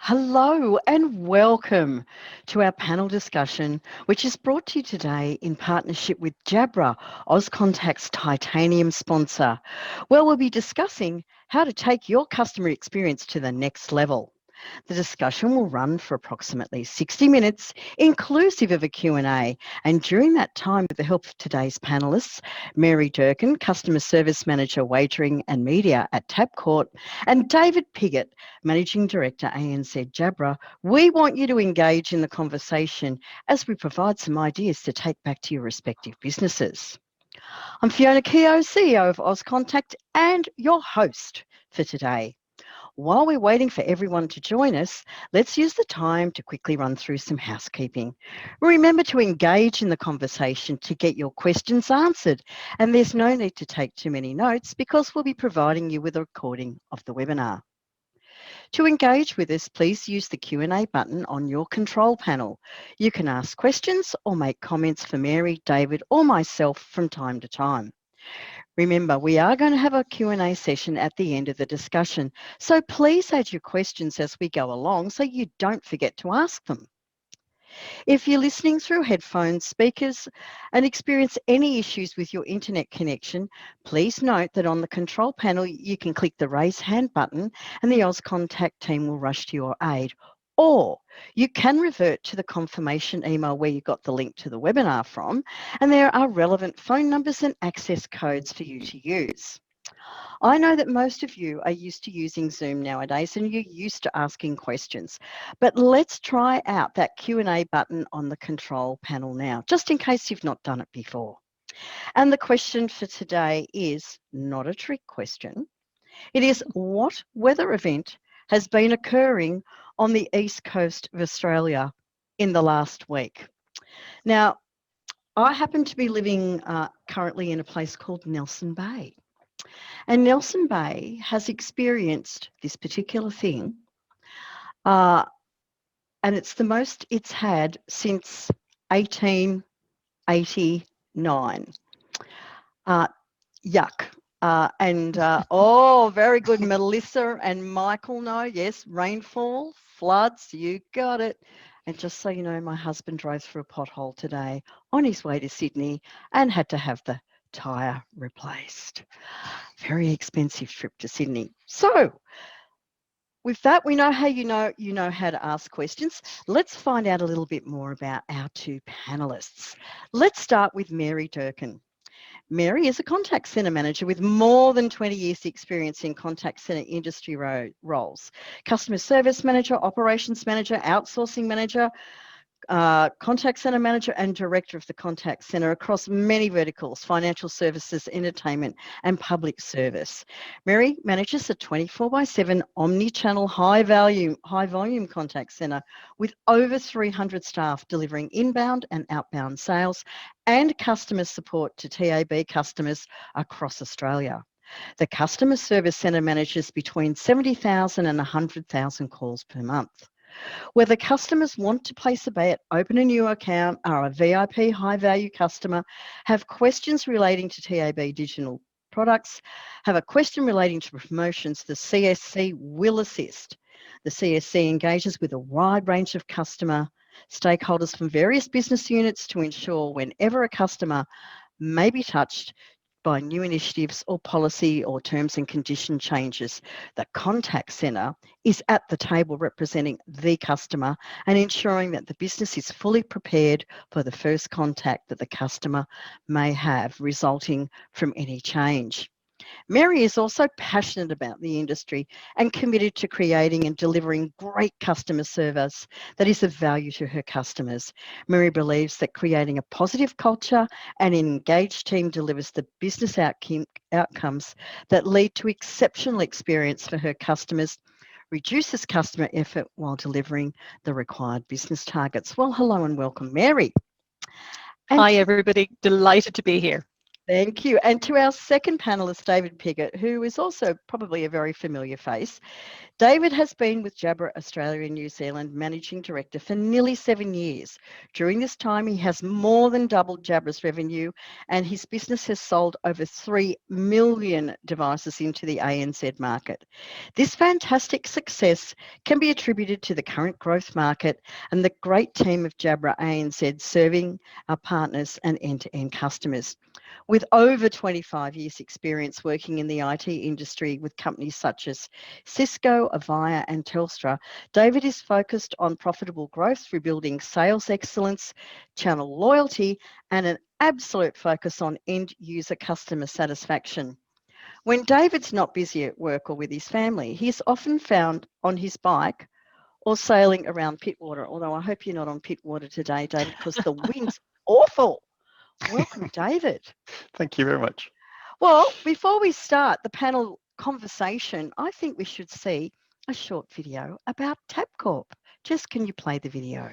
Hello and welcome to our panel discussion, which is brought to you today in partnership with Jabra, Auscontact's titanium sponsor, where we'll be discussing how to take your customer experience to the next level. The discussion will run for approximately 60 minutes, inclusive of a Q&A. And during that time, with the help of today's panellists, Mary Durkan, Customer Service Manager, Wagering and Media at Tapcorp, and David Piggett, Managing Director, ANZ Jabra, we want you to engage in the conversation as we provide some ideas to take back to your respective businesses. I'm Fiona Keogh, CEO of Auscontact and your host for today. While we're waiting for everyone to join us, let's use the time to quickly run through some housekeeping. Remember to engage in the conversation to get your questions answered, and there's no need to take too many notes because we'll be providing you with a recording of the webinar. To engage with us, please use the Q&A button on your control panel. You can ask questions or make comments for Mary, David, or myself from time to time. Remember, we are going to have a Q&A session at the end of the discussion, so please add your questions as we go along so you don't forget to ask them. If you're listening through headphones, speakers, and experience any issues with your internet connection, please note that on the control panel, you can click the raise hand button and the Auscontact team will rush to your aid. Or you can revert to the confirmation email where you got the link to the webinar from, and there are relevant phone numbers and access codes for you to use. I know that most of you are used to using Zoom nowadays and you're used to asking questions, but let's try out that Q&A button on the control panel now, just in case you've not done it before. And the question for today is not a trick question. It is, what weather event has been occurring on the east coast of Australia in the last week? Now, I happen to be living currently in a place called Nelson Bay. And Nelson Bay has experienced this particular thing, and it's the most it's had since 1889. Yuck. Oh, very good, Melissa and Michael know. Yes, rainfall, floods, you got it. And just so you know, my husband drove through a pothole today on his way to Sydney and had to have the tyre replaced. Very expensive trip to Sydney. So with that, we know how you know how to ask questions. Let's find out a little bit more about our two panelists. Let's start with Mary Durkan. Mary is a contact centre manager with more than 20 years experience in contact centre industry roles. Customer service manager, operations manager, outsourcing manager, contact centre manager and director of the contact centre across many verticals: financial services, entertainment and public service. Mary manages a 24/7 omni-channel high volume contact centre with over 300 staff delivering inbound and outbound sales and customer support to TAB customers across Australia. The customer service centre manages between 70,000 and 100,000 calls per month. Whether customers want to place a bet, open a new account, are a VIP high-value customer, have questions relating to TAB digital products, have a question relating to promotions, the CSC will assist. The CSC engages with a wide range of customer stakeholders from various business units to ensure whenever a customer may be touched by new initiatives or policy or terms and condition changes, the contact centre is at the table representing the customer and ensuring that the business is fully prepared for the first contact that the customer may have resulting from any change. Mary is also passionate about the industry and committed to creating and delivering great customer service that is of value to her customers. Mary believes that creating a positive culture and an engaged team delivers the business outcomes that lead to exceptional experience for her customers, reduces customer effort while delivering the required business targets. Well, hello and welcome, Mary. Hi, everybody. Delighted to be here. Thank you. And to our second panelist, David Piggett, who is also probably a very familiar face. David has been with Jabra Australia and New Zealand Managing Director for nearly 7 years. During this time, he has more than doubled Jabra's revenue, and his business has sold over 3 million devices into the ANZ market. This fantastic success can be attributed to the current growth market and the great team of Jabra ANZ serving our partners and end-to-end customers. With over 25 years experience working in the IT industry with companies such as Cisco, Avaya and Telstra, David is focused on profitable growth through building sales excellence, channel loyalty and an absolute focus on end user customer satisfaction. When David's not busy at work or with his family, he is often found on his bike or sailing around Pittwater, although I hope you're not on Pittwater today, David, because the wind's awful. Welcome, David. Thank you very much. Well, before we start the panel conversation, I think we should see a short video about Tapcorp. Jess, can you play the video?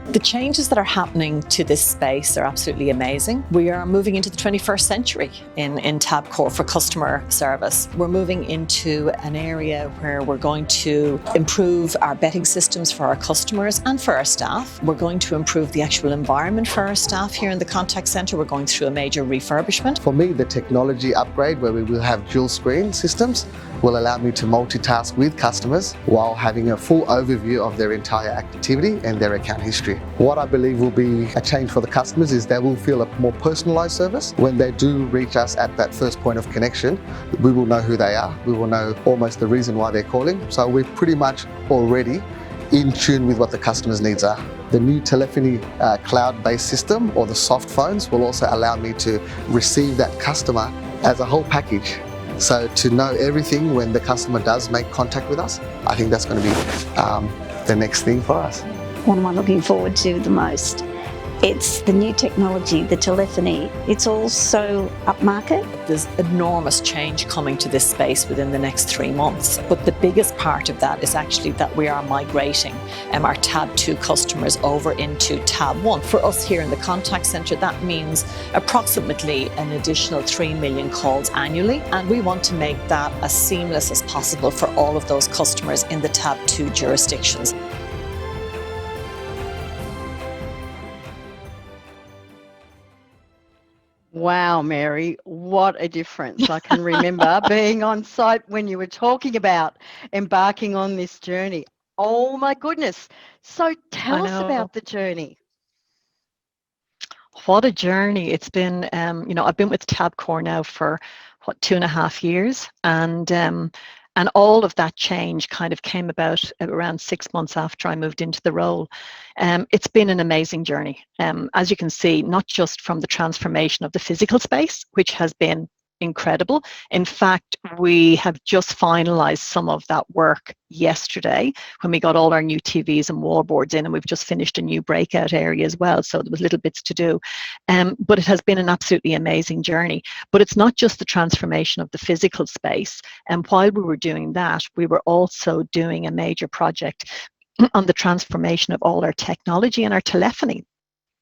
The changes that are happening to this space are absolutely amazing. We are moving into the 21st century in Tabcorp for customer service. We're moving into an area where we're going to improve our betting systems for our customers and for our staff. We're going to improve the actual environment for our staff here in the contact centre. We're going through a major refurbishment. For me, the technology upgrade where we will have dual screen systems will allow me to multitask with customers while having a full overview of their entire activity and their account history. What I believe will be a change for the customers is they will feel a more personalised service. When they do reach us at that first point of connection, we will know who they are. We will know almost the reason why they're calling. So we're pretty much already in tune with what the customer's needs are. The new telephony cloud-based system or the soft phones will also allow me to receive that customer as a whole package. So to know everything when the customer does make contact with us, I think that's going to be the next thing for us. What am I looking forward to the most? It's the new technology, the telephony. It's all so upmarket. There's enormous change coming to this space within the next 3 months. But the biggest part of that is actually that we are migrating our Tab 2 customers over into Tab 1. For us here in the contact centre, that means approximately an additional 3 million calls annually. And we want to make that as seamless as possible for all of those customers in the Tab 2 jurisdictions. Wow, Mary, what a difference. I can remember being on site when you were talking about embarking on this journey. Oh my goodness. So tell us about the journey. What a journey. It's been, I've been with Tabcorp now for 2.5 years, and all of that change kind of came about around 6 months after I moved into the role. It's been an amazing journey. As you can see, not just from the transformation of the physical space, which has been incredible. In fact, we have just finalized some of that work yesterday when we got all our new TVs and wallboards in, and we've just finished a new breakout area as well. So there was little bits to do. But it has been an absolutely amazing journey. But it's not just the transformation of the physical space. And while we were doing that, we were also doing a major project on the transformation of all our technology and our telephony.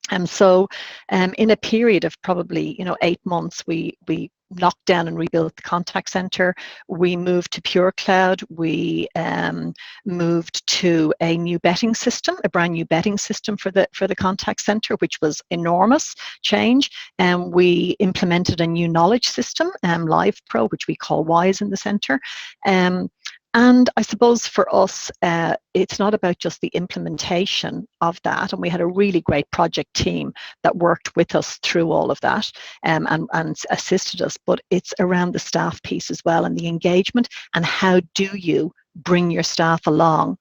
And so in a period of probably 8 months, we knocked down and rebuilt the contact center. We moved to Pure Cloud. We moved to a new betting system, a brand new betting system for the contact center, which was enormous change. And we implemented a new knowledge system, Live Pro, which we call WISE in the center. And I suppose for us, it's not about just the implementation of that. And we had a really great project team that worked with us through all of that and assisted us. But it's around the staff piece as well and the engagement and how do you bring your staff along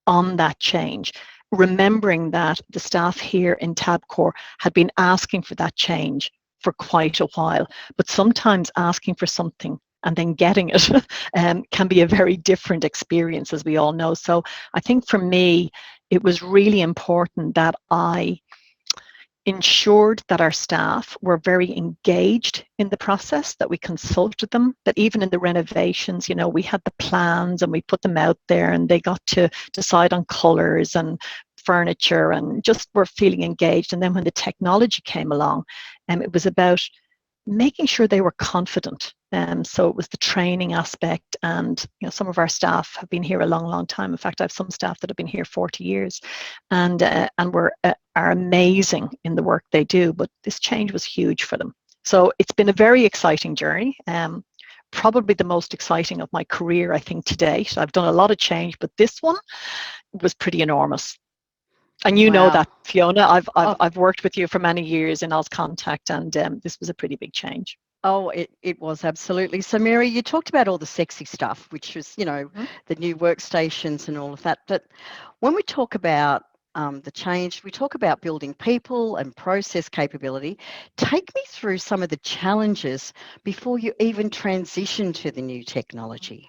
on that change. Remembering that the staff here in Tabcorp had been asking for that change for quite a while, but sometimes asking for something and then getting it can be a very different experience, as we all know. So I think for me, it was really important that I ensured that our staff were very engaged in the process, that we consulted them, that even in the renovations, we had the plans and we put them out there and they got to decide on colours and furniture and just were feeling engaged. And then when the technology came along, it was about making sure they were confident. So it was the training aspect, and some of our staff have been here a long, long time. In fact, I have some staff that have been here 40 years, and are amazing in the work they do. But this change was huge for them. So it's been a very exciting journey. Probably the most exciting of my career, I think, to date. I've done a lot of change, but this one was pretty enormous. And you know that, Fiona. I've worked with you for many years in Auscontact, and this was a pretty big change. Oh, it was absolutely. So, Mary, you talked about all the sexy stuff, which was, the new workstations and all of that. But when we talk about the change, we talk about building people and process capability. Take me through some of the challenges before you even transition to the new technology.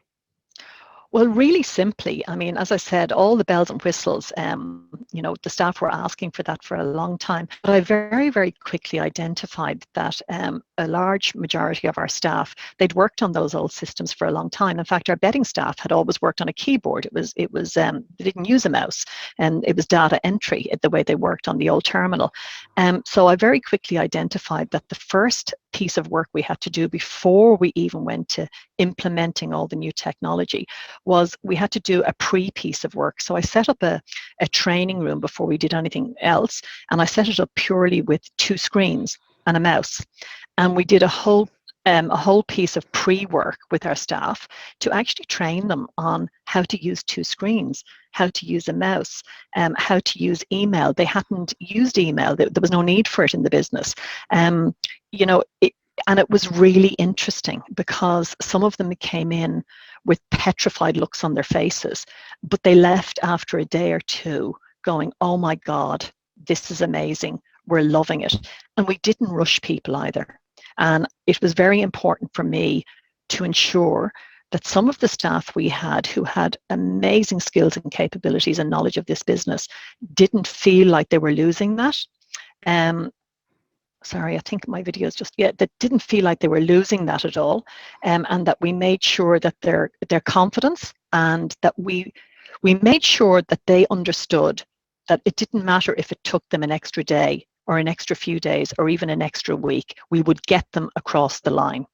Well, really simply, I mean, as I said, all the bells and whistles, the staff were asking for that for a long time. But I very, very quickly identified that a large majority of our staff, they'd worked on those old systems for a long time. In fact, our betting staff had always worked on a keyboard. They didn't use a mouse, and it was data entry the way they worked on the old terminal. So I very quickly identified that the first piece of work we had to do before we even went to implementing all the new technology was we had to do a pre-piece of work. So I set up a training room before we did anything else, and I set it up purely with 2 screens and a mouse. And we did a whole piece of pre-work with our staff to actually train them on how to use 2 screens, how to use a mouse, how to use email. They hadn't used email. There was no need for it in the business. And it was really interesting because some of them came in with petrified looks on their faces, but they left after a day or two going, oh my God, this is amazing. We're loving it. And we didn't rush people either. And it was very important for me to ensure that some of the staff we had who had amazing skills and capabilities and knowledge of this business didn't feel like they were losing that. Sorry, I think my video is that didn't feel like they were losing that at all, and that we made sure that their confidence, and that we made sure that they understood that it didn't matter if it took them an extra day or an extra few days or even an extra week, we would get them across the line.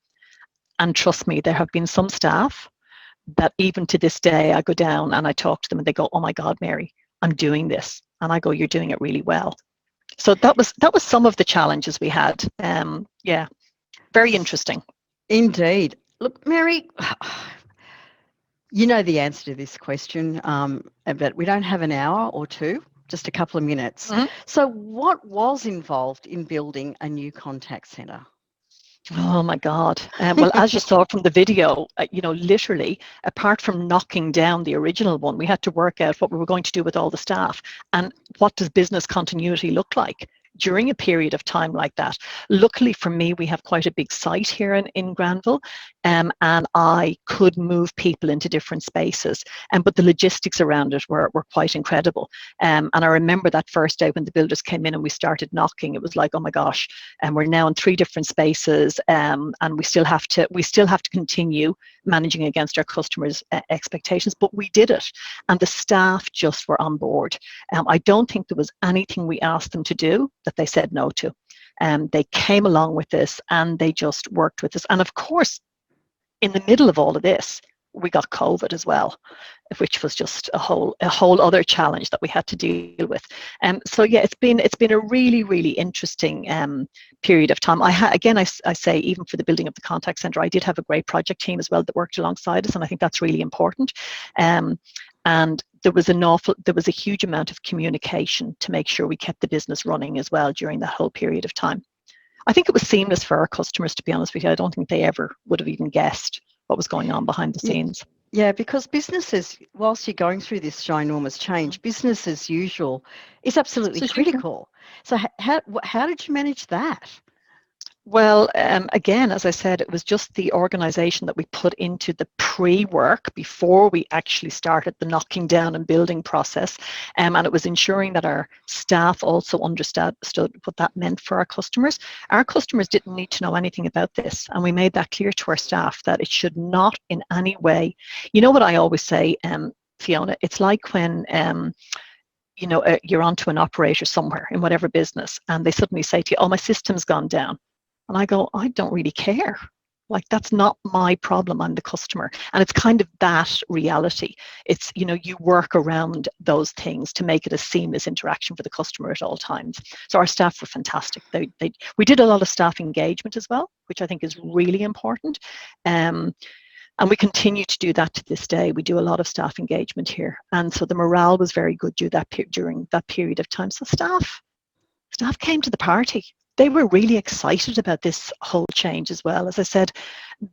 And trust me, there have been some staff that even to this day, I go down and I talk to them and they go, oh my God, Mary, I'm doing this. And I go, you're doing it really well. So that was some of the challenges we had. Very interesting. Indeed. Look, Mary, you know the answer to this question, but we don't have an hour or two, just a couple of minutes. Mm-hmm. So what was involved in building a new contact centre? Oh my God. Well, as you saw from the video, literally, apart from knocking down the original one, we had to work out what we were going to do with all the staff and what does business continuity look like during a period of time like that. Luckily for me, we have quite a big site here in Granville, and I could move people into different spaces. But the logistics around it were quite incredible. And I remember that first day when the builders came in and we started knocking, it was like, oh my gosh, and we're now in 3 different spaces, and we still have to continue managing against our customers' expectations, but we did it, and the staff just were on board. I don't think there was anything we asked them to do that they said no to. They came along with this and they just worked with us. And of course, in the middle of all of this, we got COVID as well, which was just a whole other challenge that we had to deal with. It's been a really, really interesting period of time. I say, even for the building of the contact centre, I did have a great project team as well that worked alongside us, and I think that's really important. And there was a huge amount of communication to make sure we kept the business running as well during that whole period of time. I think it was seamless for our customers, to be honest with you. I don't think they ever would have even guessed what was going on behind the scenes. Yeah, because businesses, whilst you're going through this ginormous change, business as usual is absolutely critical. So how did you manage that? Well, again, as I said, it was just the organisation that we put into the pre-work before we actually started the knocking down and building process. And it was ensuring that our staff also understood what that meant for our customers. Our customers didn't need to know anything about this. And we made that clear to our staff that it should not in any way, you know what I always say, Fiona, it's like when you're onto an operator somewhere in whatever business, and they suddenly say to you, "Oh, my system's gone down," and I go, "I don't really care. Like, that's not my problem. I'm the customer." And it's kind of that reality. It's, you work around those things to make it a seamless interaction for the customer at all times. So our staff were fantastic. We did a lot of staff engagement as well, which I think is really important. And we continue to do that to this day. We do a lot of staff engagement here. And so the morale was very good during that period of time. So staff came to the party. They were really excited about this whole change as well. As I said,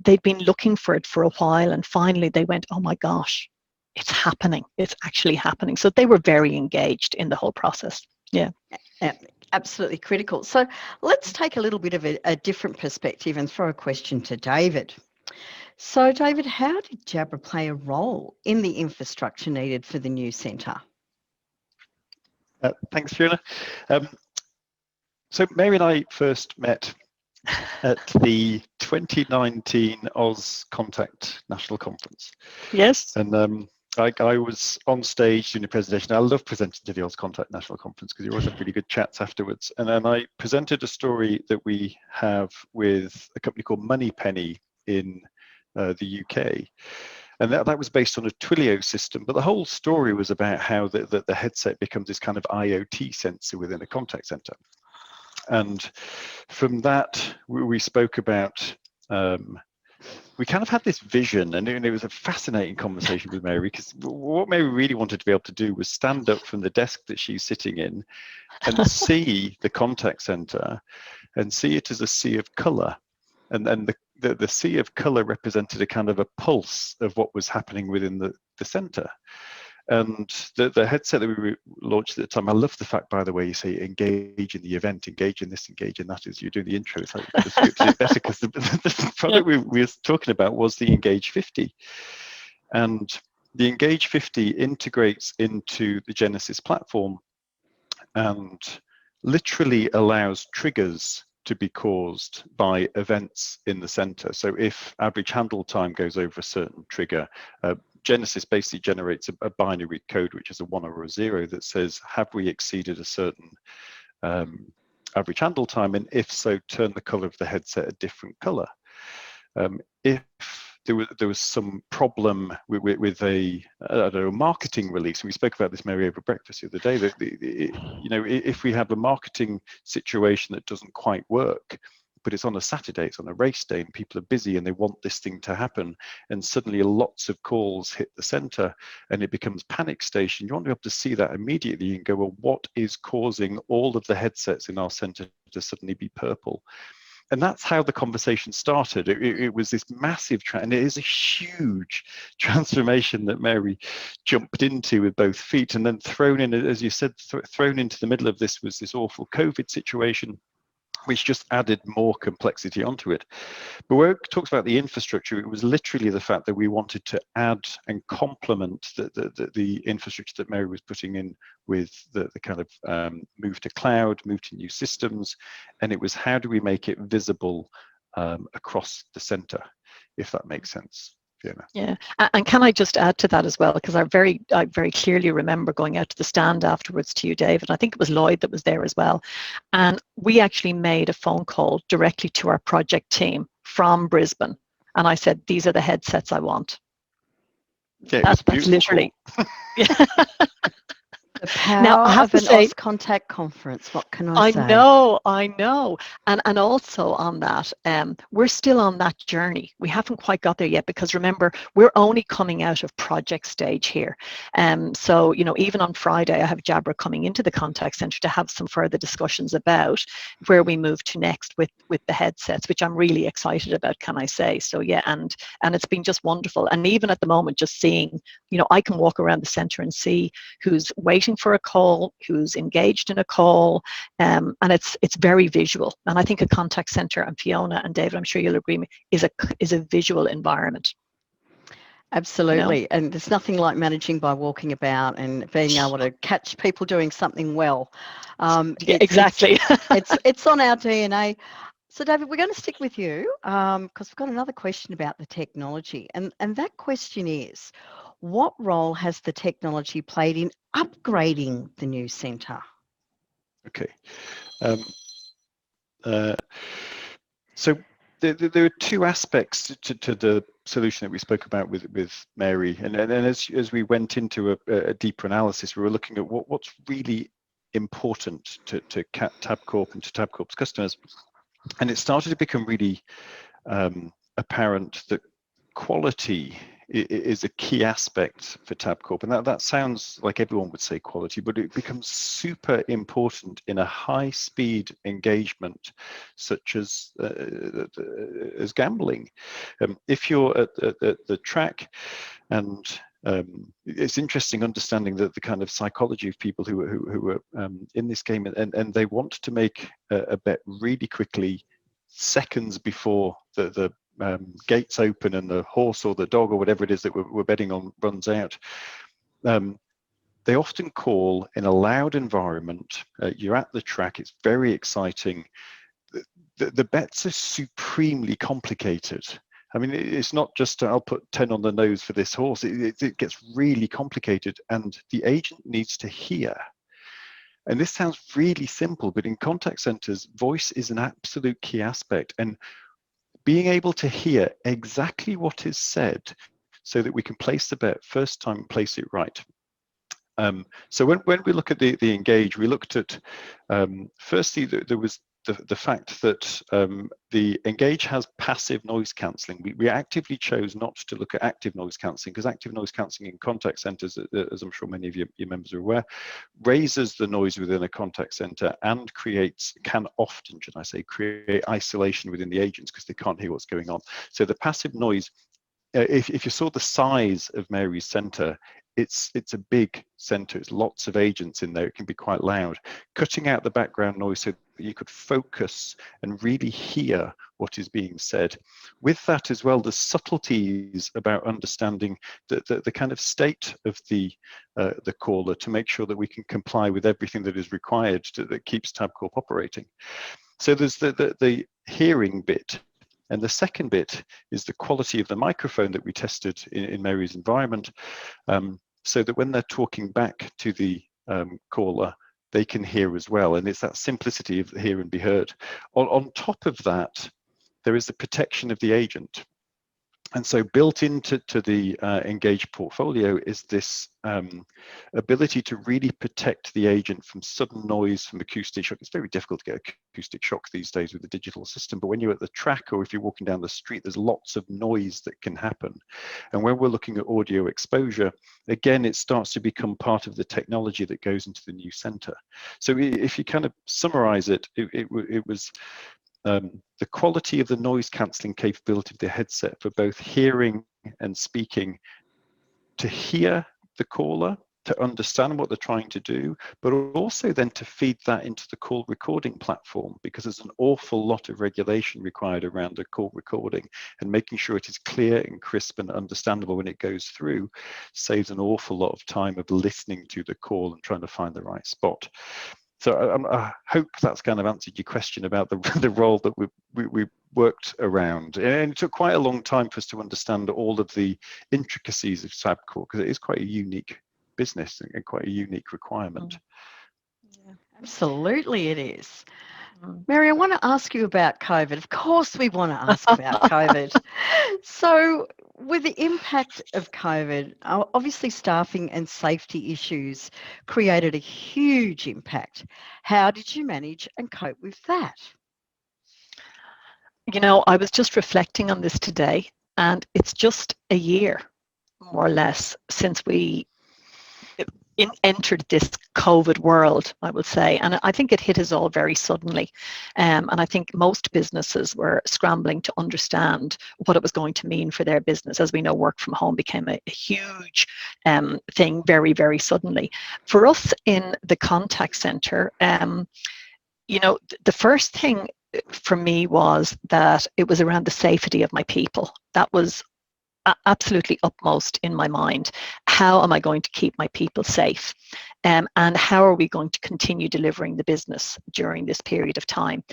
they'd been looking for it for a while, and finally they went, "Oh my gosh, it's happening. It's actually happening." So they were very engaged in the whole process. Yeah. Absolutely critical. So let's take a little bit of a different perspective and throw a question to David. So David, how did Jabra play a role in the infrastructure needed for the new centre? Thanks, Fiona. So Mary and I first met at the 2019 Auscontact National Conference. Yes. And I was on stage doing a presentation. I love presenting to the Auscontact National Conference because you always have really good chats afterwards. And then I presented a story that we have with a company called Moneypenny in the UK. And that was based on a Twilio system, but the whole story was about how the headset becomes this kind of IoT sensor within a contact center. And from that, we spoke about, we kind of had this vision, and it was a fascinating conversation with Mary, because what Mary really wanted to be able to do was stand up from the desk that she's sitting in and see the contact center and see it as a sea of color. And the sea of color represented a kind of a pulse of what was happening within the center. And the headset that we launched at the time, I love the fact, by the way, you say engage in the event, engage in this, engage in that, as you're doing the intro. It's like the script is better, because the product we were talking about was the Engage 50. And the Engage 50 integrates into the Genesis platform and literally allows triggers to be caused by events in the center. So if average handle time goes over a certain trigger, Genesis basically generates a binary code, which is a 1 or a 0, that says, have we exceeded a certain average handle time? And if so, turn the color of the headset a different color. If there was some problem with a marketing release, and we spoke about this, Mary, over breakfast the other day, that if we have a marketing situation that doesn't quite work, but it's on a Saturday, it's on a race day, and people are busy and they want this thing to happen, and suddenly lots of calls hit the center and it becomes panic station, you want to be able to see that immediately and go, well, what is causing all of the headsets in our center to suddenly be purple? And that's how the conversation started. It was this massive, and it is a huge transformation that Mary jumped into with both feet, and then thrown in, as you said, thrown into the middle of this was this awful COVID situation, which just added more complexity onto it. But where it talks about the infrastructure, it was literally the fact that we wanted to add and complement the infrastructure that Mary was putting in with the kind of move to cloud, move to new systems. And it was, how do we make it visible across the center, if that makes sense. Fiona. Yeah, and can I just add to that as well, because I very clearly remember going out to the stand afterwards to you, David. I think it was Lloyd that was there as well, and we actually made a phone call directly to our project team from Brisbane, and I said, these are the headsets I want. Yeah, that's literally. Yeah. The power of an Auscontact conference, what can I say? I know. And also on that, we're still on that journey. We haven't quite got there yet, because remember, we're only coming out of project stage here. So, even on Friday, I have Jabra coming into the contact centre to have some further discussions about where we move to next with the headsets, which I'm really excited about, can I say. So yeah, and it's been just wonderful. And even at the moment, just seeing, I can walk around the centre and see who's waiting for a call, who's engaged in a call, and it's very visual. And I think a contact center, and Fiona and David, I'm sure you'll agree, is a visual environment. Absolutely, and there's nothing like managing by walking about and being able to catch people doing something well. Exactly. It's on our DNA. So David, we're going to stick with you because we've got another question about the technology, and that question is, what role has the technology played in upgrading the new centre? Okay. So there are two aspects to the solution that we spoke about with Mary, and as we went into a deeper analysis, we were looking at what's really important to Tabcorp and to Tabcorp's customers, and it started to become really apparent that quality is a key aspect for Tabcorp, and that sounds like everyone would say quality, but it becomes super important in a high-speed engagement, such as gambling. If you're at the track, and it's interesting understanding the kind of psychology of people who are in this game, and they want to make a bet really quickly, seconds before the gates open and the horse or the dog or whatever it is that we're betting on runs out. They often call in a loud environment. You're at the track, it's very exciting. The bets are supremely complicated. I mean, it's not just I'll put 10 on the nose for this horse. It gets really complicated, and the agent needs to hear. And this sounds really simple, but in contact centers, voice is an absolute key aspect. And being able to hear exactly what is said so that we can place the bet first time and place it right. So when we look at the engage, we looked at, firstly, there was the fact that the engage has passive noise cancelling. We actively chose not to look at active noise cancelling, because active noise cancelling in contact centres, as I'm sure many of your members are aware, raises the noise within a contact centre and can often, should I say, create isolation within the agents because they can't hear what's going on. So the passive noise, if you saw the size of Mary's centre, it's a big centre. It's lots of agents in there. It can be quite loud. Cutting out the background noise so that you could focus and really hear what is being said. With that as well, the subtleties about understanding the kind of state of the caller to make sure that we can comply with everything that is required that keeps Tabcorp operating. So there's the hearing bit. And the second bit is the quality of the microphone that we tested in Mary's environment, so that when they're talking back to the caller, they can hear as well. And it's that simplicity of hear and be heard. On top of that, there is the protection of the agent. And so built into the Engage portfolio is this ability to really protect the agent from sudden noise, from acoustic shock. It's very difficult to get acoustic shock these days with the digital system, but when you're at the track or if you're walking down the street, there's lots of noise that can happen. And when we're looking at audio exposure, again, it starts to become part of the technology that goes into the new center. So if you kind of summarize it, it was the quality of the noise cancelling capability of the headset for both hearing and speaking, to hear the caller, to understand what they're trying to do, but also then to feed that into the call recording platform, because there's an awful lot of regulation required around the call recording, and making sure it is clear and crisp and understandable when it goes through saves an awful lot of time of listening to the call and trying to find the right spot. So I hope that's kind of answered your question about the role that we worked around. And it took quite a long time for us to understand all of the intricacies of Tabcorp, because it is quite a unique business and quite a unique requirement. Yeah, absolutely it is. Mary, I want to ask you about COVID. Of course we want to ask about COVID. So with the impact of COVID, obviously staffing and safety issues created a huge impact. How did you manage and cope with that? You know, I was just reflecting on this today, and it's just a year, more or less, since we entered this COVID world, I would say. And I think it hit us all very suddenly. And I think most businesses were scrambling to understand what it was going to mean for their business. As we know, work from home became a huge thing very, very suddenly. For us in the contact centre, you know, the first thing for me was that it was around the safety of my people. That was absolutely upmost in my mind. How am I going to keep my people safe? and how are we going to continue delivering the business during this period of time.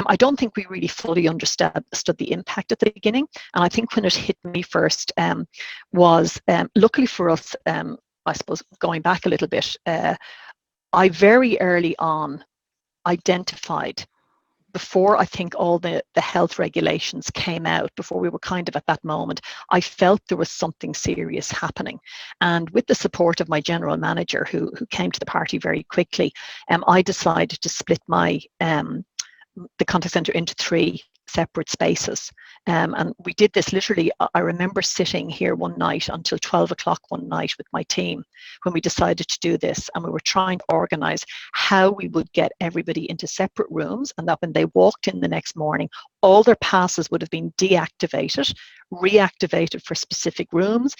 I don't think we really fully understood the impact at the beginning, and I think when it hit me first was, luckily for us, I suppose going back a little bit, I very early on identified, before I think all the health regulations came out, before we were kind of at that moment, I felt there was something serious happening. And with the support of my general manager, who came to the party very quickly, I decided to split my the contact centre into 3 separate spaces. And we did this literally, I remember sitting here one night until 12 o'clock one night with my team when we decided to do this, and we were trying to organise how we would get everybody into separate rooms, and that when they walked in the next morning, all their passes would have been deactivated, reactivated for specific rooms,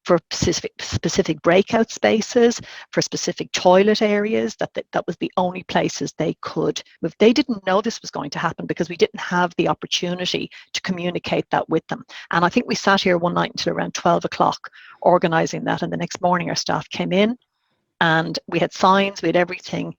for specific breakout spaces, for specific toilet areas, that was the only places they could move. They didn't know this was going to happen because we didn't have the opportunity to communicate that with them. And I think we sat here one night until around 12 o'clock organising that, and the next morning our staff came in and we had signs, we had everything,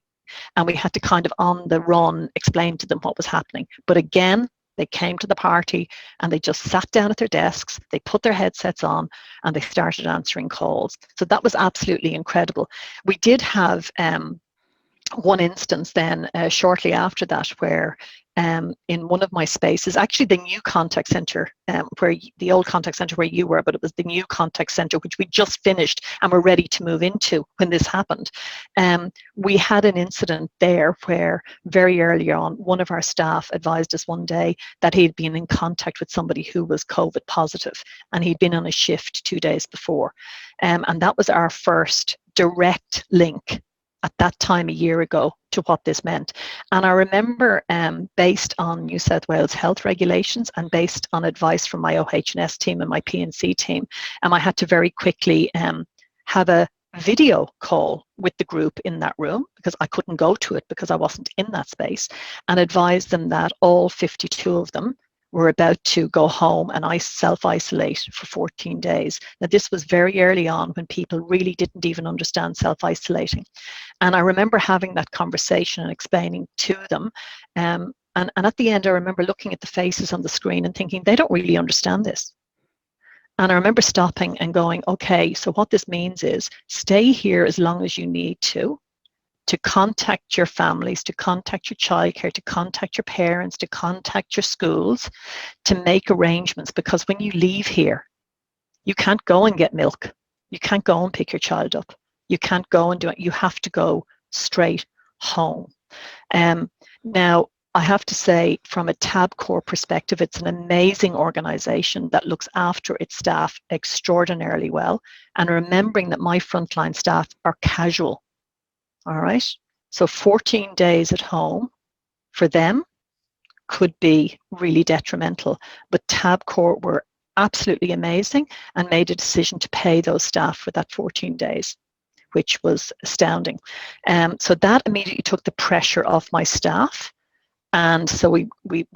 and we had to kind of on the run explain to them what was happening. But again, they came to the party and they just sat down at their desks, they put their headsets on, and they started answering calls. So that was absolutely incredible. We did have one instance then shortly after that where in one of my spaces, actually the new contact centre, where the old contact centre where you were, but it was the new contact centre which we just finished and were ready to move into when this happened. We had an incident there where very early on, one of our staff advised us one day that he'd been in contact with somebody who was COVID positive, and he'd been on a shift 2 days before. And that was our first direct link at that time a year ago to what this meant. And I remember, based on New South Wales health regulations and based on advice from my OH&S team and my P&C team, I had to very quickly have a video call with the group in that room, because I couldn't go to it because I wasn't in that space, and advise them that all 52 of them were about to go home and self-isolate for 14 days. Now, this was very early on when people really didn't even understand self-isolating. And I remember having that conversation and explaining to them. And at the end, I remember looking at the faces on the screen and thinking, they don't really understand this. And I remember stopping and going, okay, so what this means is stay here as long as you need to contact your families, to contact your childcare, to contact your parents, to contact your schools, to make arrangements, because when you leave here, you can't go and get milk. You can't go and pick your child up. You can't go and do it. You have to go straight home. Now, I have to say, from a Tabcorp perspective, it's an amazing organisation that looks after its staff extraordinarily well. And remembering that my frontline staff are casual. All right, so 14 days at home for them could be really detrimental. But Tabcorp were absolutely amazing and made a decision to pay those staff for that 14 days, which was astounding. So that immediately took the pressure off my staff. And so we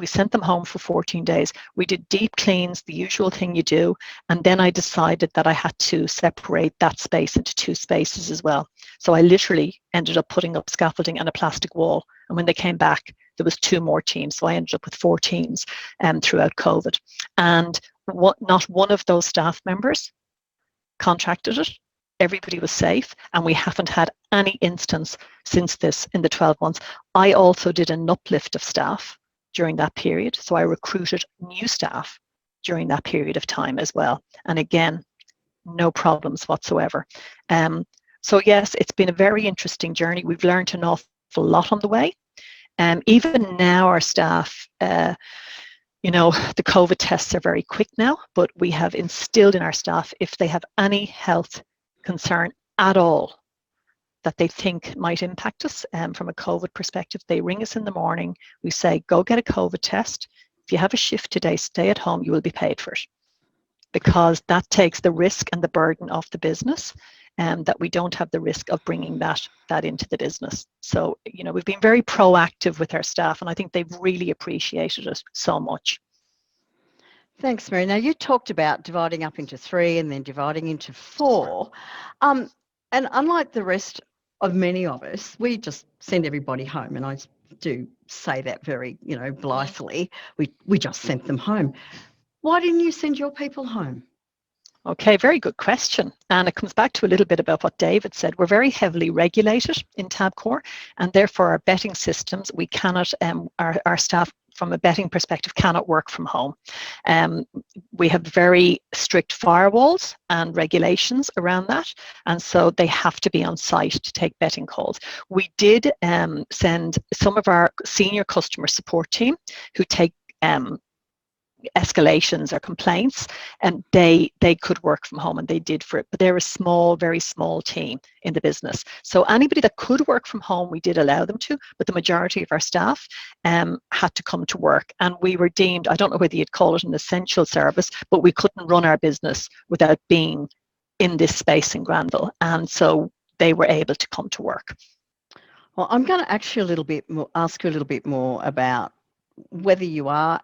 sent them home for 14 days. We did deep cleans, the usual thing you do. And then I decided that I had to separate that space into 2 spaces as well. So I literally ended up putting up scaffolding and a plastic wall. And when they came back, there was 2 more teams. So I ended up with 4 teams throughout COVID. And not one of those staff members contracted it. Everybody was safe, and we haven't had any instance since this in the 12 months. I also did an uplift of staff during that period. So I recruited new staff during that period of time as well. And again, no problems whatsoever. So yes, it's been a very interesting journey. We've learned an awful lot on the way. Even now our staff, the COVID tests are very quick now, but we have instilled in our staff, if they have any health concern at all that they think might impact us from a COVID perspective, they ring us in the morning. We say, go get a COVID test. If you have a shift today, stay at home, you will be paid for it. Because that takes the risk and the burden off the business, and that we don't have the risk of bringing that into the business. So, we've been very proactive with our staff, and I think they've really appreciated it so much. Thanks, Mary. Now, you talked about dividing up into 3 and then dividing into 4. And unlike the rest of many of us, we just send everybody home, and I do say that very, blithely. We just sent them home. Why didn't you send your people home? Okay, very good question. And it comes back to a little bit about what David said. We're very heavily regulated in Tabcorp, and therefore our betting systems, we cannot, our staff from a betting perspective cannot work from home. We have very strict firewalls and regulations around that, and so they have to be on site to take betting calls. We did send some of our senior customer support team who take escalations or complaints, and they could work from home, and they did for it, but they're a small, very small team in the business. So anybody that could work from home, we did allow them to, but the majority of our staff had to come to work, and we were deemed, I don't know whether you'd call it an essential service, but we couldn't run our business without being in this space in Granville, and so they were able to come to work. Well, I'm going to ask you a little bit more about whether you are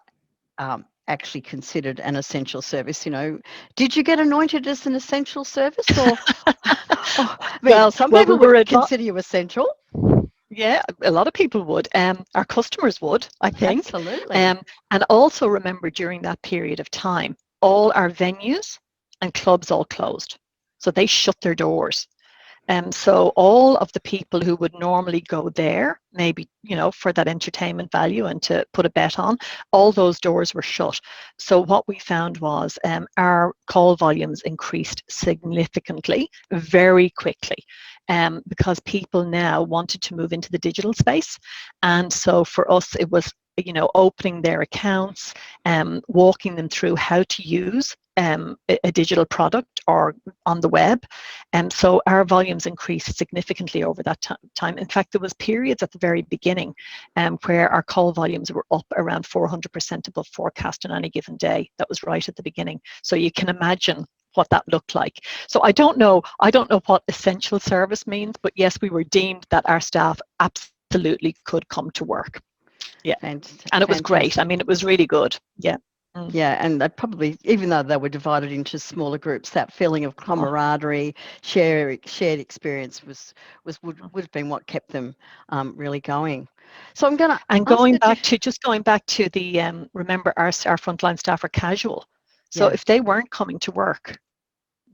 actually considered an essential service. Did you get anointed as an essential service, or well, some people would consider you essential. Yeah, a lot of people would. Our customers would, I think. Absolutely. And also remember, during that period of time, all our venues and clubs all closed, so they shut their doors. So all of the people who would normally go there, maybe, for that entertainment value and to put a bet on, all those doors were shut. So what we found was our call volumes increased significantly, very quickly, because people now wanted to move into the digital space. And so for us, it was, opening their accounts, walking them through how to use a digital product or on the web. And so our volumes increased significantly over that time. In fact, there was periods at the very beginning where our call volumes were up around 400% above forecast on any given day. That was right at the beginning. So you can imagine what that looked like. So I don't know what essential service means, but yes, we were deemed that our staff absolutely could come to work. Yeah, and it was great. I mean, it was really good. Yeah. Yeah, and they probably, even though they were divided into smaller groups, that feeling of camaraderie, shared experience would have been what kept them really going. So I'm going to going back to the remember our frontline staff are casual, so if they weren't coming to work,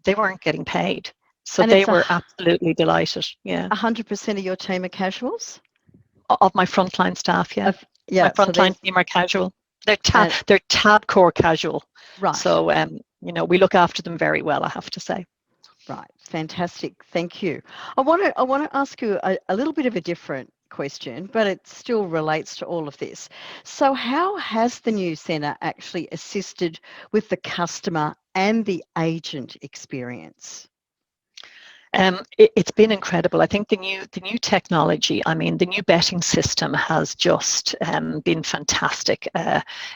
they weren't getting paid. So and they were absolutely delighted. Yeah, 100% of your team are casuals. Of my frontline staff, yeah. Yeah, my frontline team are casual. They're Tabcorp casual. Right. So, we look after them very well, I have to say. Right. Fantastic. Thank you. I want to ask you a little bit of a different question, but it still relates to all of this. So how has the new centre actually assisted with the customer and the agent experience? It's been incredible. I think the new technology, the new betting system has just been fantastic.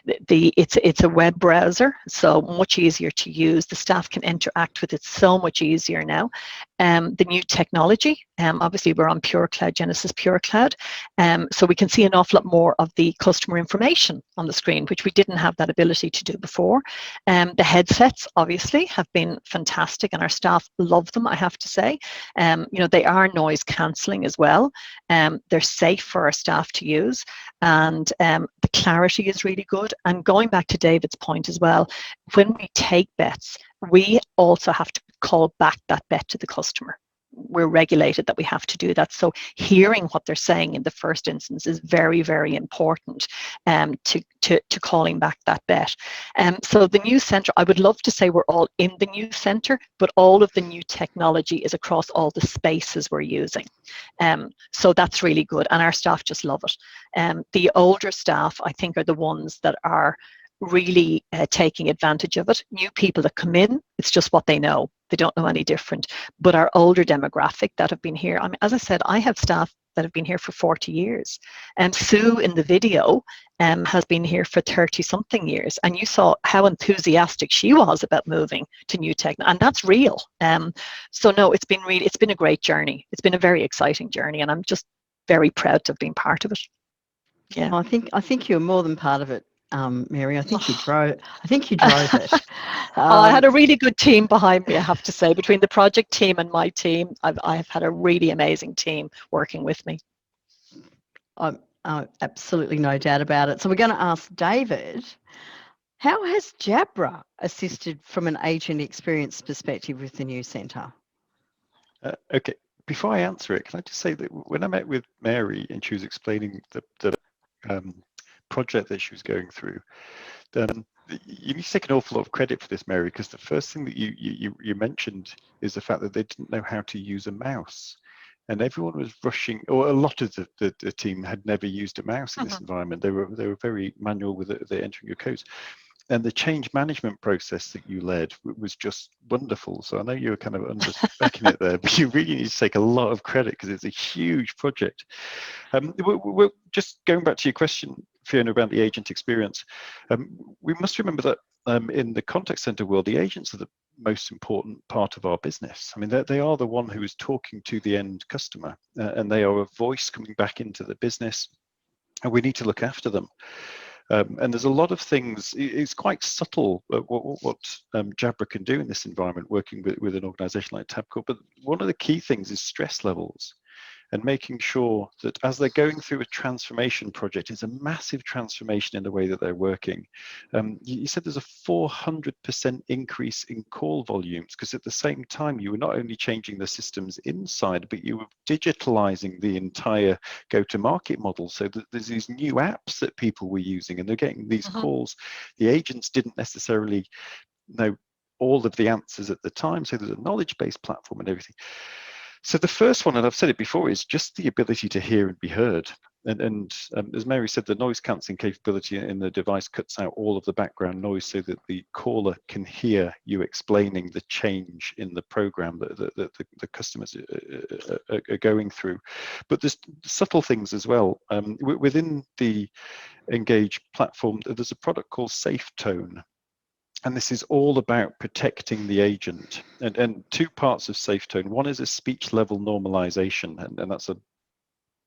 It's a web browser, so much easier to use. The staff can interact with it so much easier now. The new technology, obviously we're on Pure Cloud, Genesis Pure Cloud, so we can see an awful lot more of the customer information on the screen, which we didn't have that ability to do before. The headsets obviously have been fantastic, and our staff love them, I have to say. They are noise cancelling as well. They're safe for our staff to use, and the clarity is really good. And going back to David's point as well, when we take bets, we also have to call back that bet to the customer. We're regulated that we have to do that. So hearing what they're saying in the first instance is very, very important to calling back that bet. So the new centre, I would love to say we're all in the new centre, but all of the new technology is across all the spaces we're using. So that's really good, and our staff just love it. The older staff, I think, are the ones that are really taking advantage of it. New people that come in, it's just what they know. They don't know any different. But our older demographic that have been here, as I said, I have staff that have been here for 40 years. And Sue in the video has been here for 30-something years. And you saw how enthusiastic she was about moving to new tech. And that's real. So no, it's been a great journey. It's been a very exciting journey. And I'm just very proud to have been part of it. Yeah. I think you're more than part of it. Mary. I think you drove it. I had a really good team behind me, I have to say. Between the project team and my team, I've had a really amazing team working with me. Absolutely no doubt about it. So we're going to ask David, how has Jabra assisted from an agent experience perspective with the new centre? Okay, before I answer it, can I just say that when I met with Mary and she was explaining the project that she was going through, you need to take an awful lot of credit for this, Mary, because the first thing that you mentioned is the fact that they didn't know how to use a mouse. And everyone was rushing, or a lot of the team had never used a mouse in this environment. They were very manual with it, they're entering your codes. And the change management process that you led was just wonderful. So I know you were kind of under-specking it there, but you really need to take a lot of credit because it's a huge project. We're just going back to your question, Fiona, about the agent experience. We must remember that in the contact center world, the agents are the most important part of our business. I mean, they are the one who is talking to the end customer, and they are a voice coming back into the business, and we need to look after them. And there's a lot of things, it's quite subtle what Jabra can do in this environment, working with an organization like Tapcorp. But one of the key things is stress levels, and making sure that as they're going through a transformation project, it's a massive transformation in the way that they're working. You said there's a 400% increase in call volumes, because at the same time, you were not only changing the systems inside, but you were digitalizing the entire go-to-market model. So that there's these new apps that people were using, and they're getting these calls. The agents didn't necessarily know all of the answers at the time. So there's a knowledge-based platform and everything. So the first one, and I've said it before, is just the ability to hear and be heard. And as Mary said, the noise cancelling capability in the device cuts out all of the background noise so that the caller can hear you explaining the change in the program that the customers are going through. But there's subtle things as well. Within the Engage platform, there's a product called Safe Tone. And this is all about protecting the agent. And two parts of Safe Tone. One is a speech level normalization, and that's a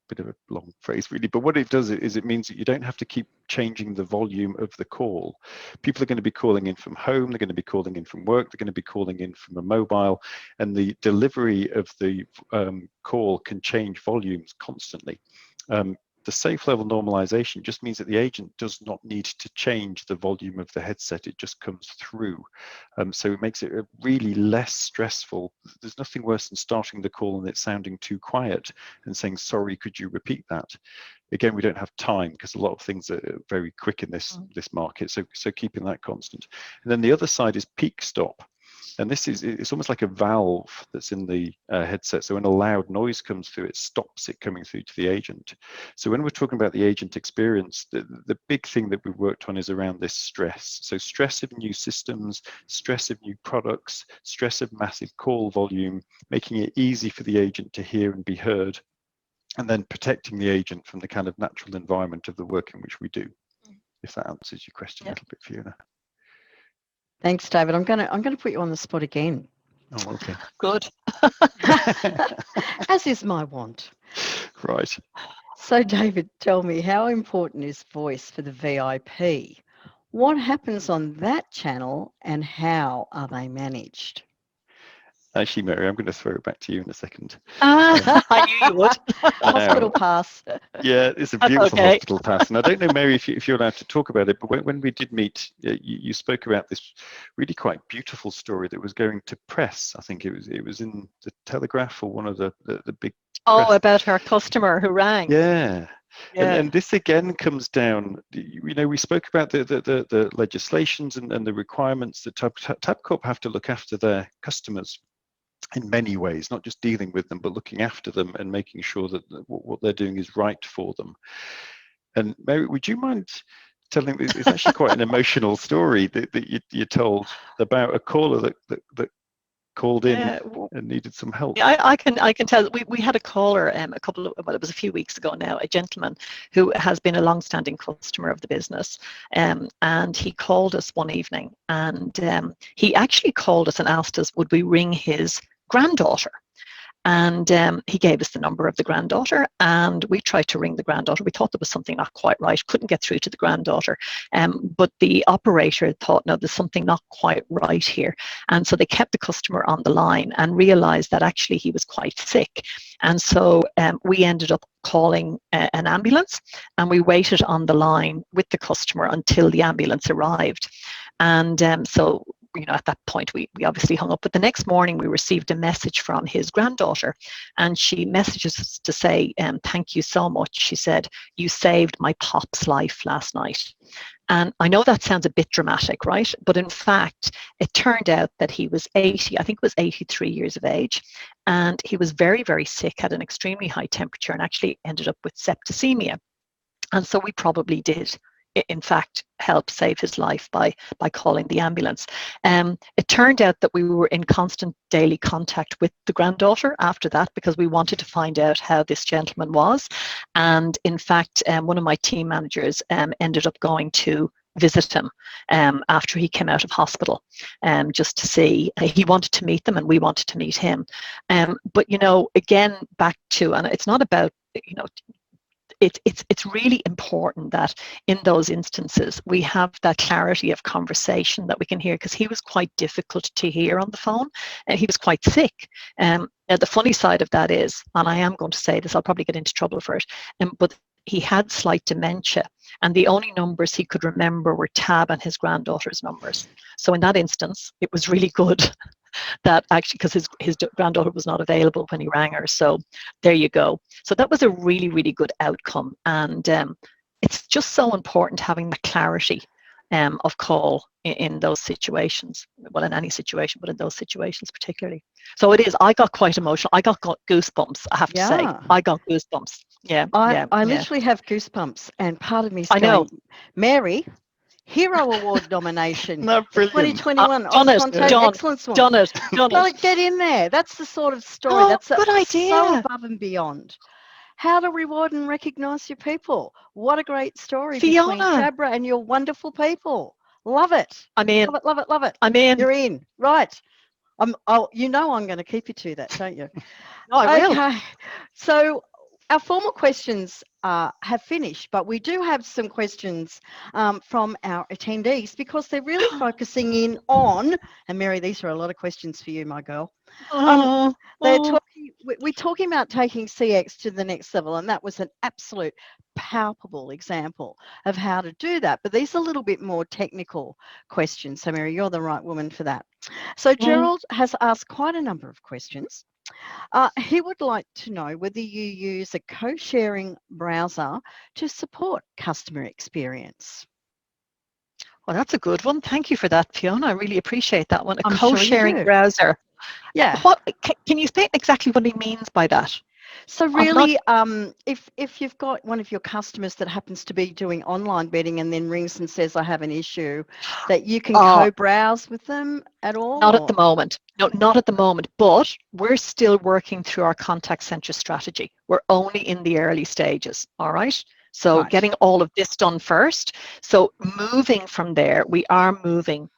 bit of a long phrase really, but what it does is it means that you don't have to keep changing the volume of the call. People are going to be calling in from home, they're going to be calling in from work, they're going to be calling in from a mobile, and the delivery of the call can change volumes constantly. The safe level normalization just means that the agent does not need to change the volume of the headset, it just comes through. So it makes it really less stressful. There's nothing worse than starting the call and it sounding too quiet and saying, sorry, could you repeat that? Again, we don't have time because a lot of things are very quick in this market, so keeping that constant. And then the other side is peak stop. And it's almost like a valve that's in the headset. So when a loud noise comes through, it stops it coming through to the agent. So when we're talking about the agent experience, the big thing that we've worked on is around this stress. So stress of new systems, stress of new products, stress of massive call volume, making it easy for the agent to hear and be heard, and then protecting the agent from the kind of natural environment of the work in which we do. If that answers your question a little bit, Fiona. Thanks, David. I'm gonna put you on the spot again. Oh, okay. Good. As is my want. Right. So, David, tell me, how important is voice for the VIP? What happens on that channel and how are they managed? Actually, Mary, I'm going to throw it back to you in a second. I knew you would. Hospital pass. Yeah, it's a beautiful hospital pass. And I don't know, Mary, if you're allowed to talk about it, but when we did meet, you spoke about this really quite beautiful story that was going to press. I think it was in the Telegraph or one of the big press. Oh, about our customer who rang. Yeah. Yeah. And this again comes down, we spoke about the legislations and the requirements that Tabcorp have to look after their customers in many ways, not just dealing with them, but looking after them and making sure that what they're doing is right for them. And Mary, would you mind telling, it's actually quite an emotional story that you told about a caller that called in and needed some help. Yeah, I can tell. We had a caller it was a few weeks ago now, a gentleman who has been a long-standing customer of the business, and he called us one evening, and he actually called us and asked us would we ring his granddaughter. And he gave us the number of the granddaughter, and we tried to ring the granddaughter. We thought there was something not quite right, couldn't get through to the granddaughter. But the operator thought, no, there's something not quite right here. And so they kept the customer on the line and realized that actually he was quite sick. And so we ended up calling an ambulance, and we waited on the line with the customer until the ambulance arrived. And so at that point, we obviously hung up. But the next morning, we received a message from his granddaughter, and she messages us to say, thank you so much. She said, you saved my pop's life last night. And I know that sounds a bit dramatic, right? But in fact, it turned out that he was 80, I think it was 83 years of age. And he was very, very sick, had an extremely high temperature, and actually ended up with septicemia. And so we probably did, in fact, help save his life by calling the ambulance. It turned out that we were in constant daily contact with the granddaughter after that, because we wanted to find out how this gentleman was. And in fact, one of my team managers ended up going to visit him after he came out of hospital, just to see. He wanted to meet them, and we wanted to meet him. But again, back to, and it's not about, it's really important that in those instances we have that clarity of conversation that we can hear, because he was quite difficult to hear on the phone, and he was quite sick. Now the funny side of that is, and I am going to say this, I'll probably get into trouble for it, but he had slight dementia, and the only numbers he could remember were Tab and his granddaughter's numbers. So in that instance, it was really good that actually, because his granddaughter was not available when he rang her. So there you go. So that was a really, really good outcome. And it's just so important having the clarity of call in those situations. Well, in any situation, but in those situations particularly. So it is, I got quite emotional. I got goosebumps, I have to say. I got goosebumps. I literally have goosebumps, and part of me is going, Mary, Hero Award nomination. No, brilliant. 2021 Auscontact Excellence Award. Done it. Get in there. That's the sort of story. That's good idea. So above and beyond. How to reward and recognise your people. What a great story, Fiona, between Jabra and your wonderful people. Love it. I'm in. Love it. I'm in. You're in. Right. I'm going to keep you to that, don't you? No, I will. Okay. So our formal questions have finished, but we do have some questions from our attendees, because they're really focusing in on, and Mary, these are a lot of questions for you, my girl. We're talking about taking CX to the next level, and that was an absolute palpable example of how to do that. But these are a little bit more technical questions. So Mary, you're the right woman for that. So Gerald has asked quite a number of questions. He would like to know whether you use a co-sharing browser to support customer experience. Well, that's a good one. Thank you for that, Fiona. I really appreciate that one. I'm co-sharing sure browser. Yeah. Can you say exactly what he means by that? So really, if you've got one of your customers that happens to be doing online betting and then rings and says, I have an issue, that you can co-browse with them at all? Not at the moment. No, not at the moment. But we're still working through our contact centre strategy. We're only in the early stages, all right? So getting all of this done first. So moving from there, we are moving.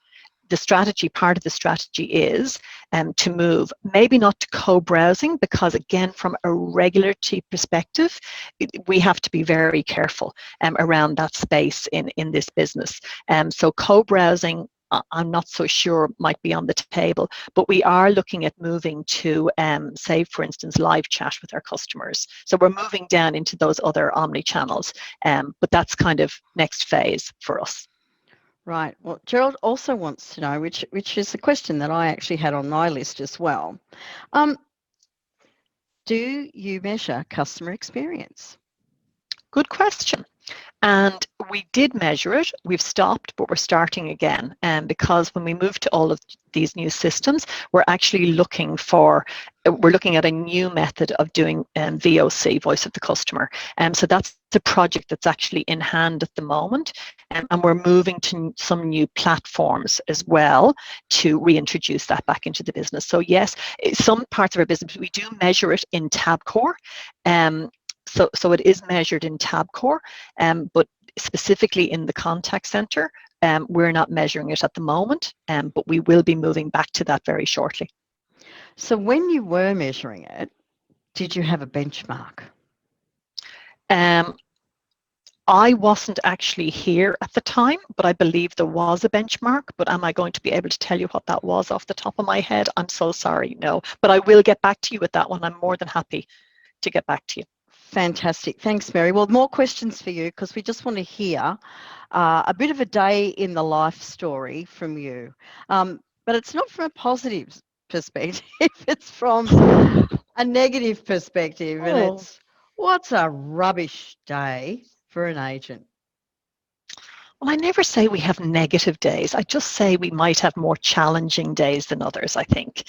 The strategy, part of the strategy is to move, maybe not to co-browsing, because again, from a regulatory perspective, we have to be very careful around that space in this business. So co-browsing, I'm not so sure might be on the table, but we are looking at moving to, say, for instance, live chat with our customers. So we're moving down into those other omni-channels, but that's kind of next phase for us. Right. Well, Gerald also wants to know, which is a question that I actually had on my list as well. Do you measure customer experience? Good question. And we did measure it. We've stopped, but we're starting again. Because when we move to all of these new systems, we're actually looking at a new method of doing VOC, voice of the customer. So that's the project that's actually in hand at the moment. And we're moving to some new platforms as well to reintroduce that back into the business. So yes, some parts of our business, we do measure it in Tabcorp. So it is measured in Tabcorp, but specifically in the contact centre, we're not measuring it at the moment, but we will be moving back to that very shortly. So when you were measuring it, did you have a benchmark? I wasn't actually here at the time, but I believe there was a benchmark. But am I going to be able to tell you what that was off the top of my head? I'm so sorry, no. But I will get back to you with that one. I'm more than happy to get back to you. Fantastic. Thanks, Mary. Well, more questions for you because we just want to hear a bit of a day in the life story from you. But it's not from a positive perspective, it's from a negative perspective. And it's, what's a rubbish day for an agent? Well, I never say we have negative days. I just say we might have more challenging days than others, I think.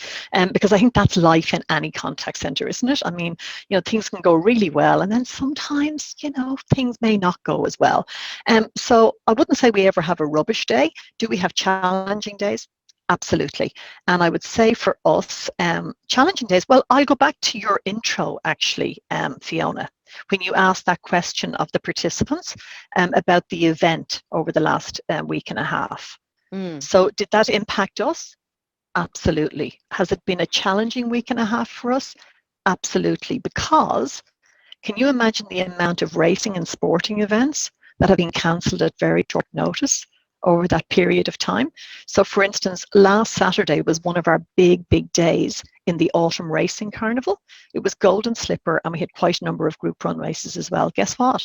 Because I think that's life in any contact centre, isn't it? I mean, things can go really well, and then sometimes, things may not go as well. So I wouldn't say we ever have a rubbish day. Do we have challenging days? Absolutely. And I would say for us, challenging days, well, I'll go back to your intro, actually, Fiona, when you asked that question of the participants about the event over the last week and a half. So did that impact us? Absolutely. Has it been a challenging week and a half for us? Absolutely. Because can you imagine the amount of racing and sporting events that have been cancelled at very short notice over that period of time? So for instance, last Saturday was one of our big days in the autumn racing carnival. It was Golden Slipper, and we had quite a number of group run races as well. Guess what?